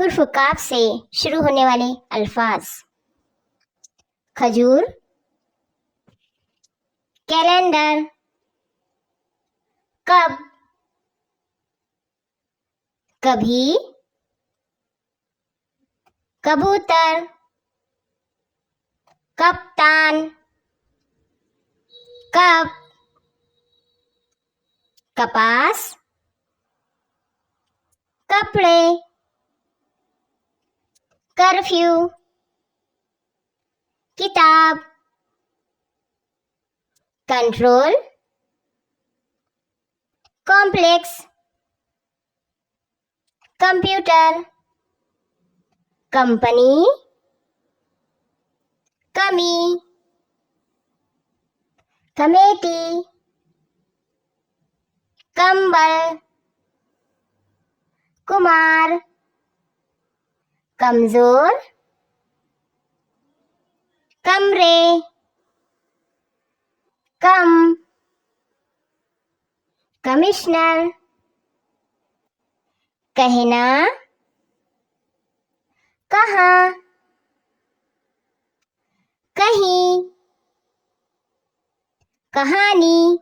हुर्फ काफ से शुरू होने वाले अल्फाज। खजूर, कैलेंडर, कब, कभी, कबूतर, कप्तान, कप, कपास, कपड़े, कर्फ्यू, किताब, कंट्रोल, कॉम्प्लेक्स, कंप्यूटर, कंपनी, कमी, कमेटी, कंबल, कुमार, कमजोर, कमरे, कम, कमिश्नर, कहना, कहाँ, कहीं, कहानी,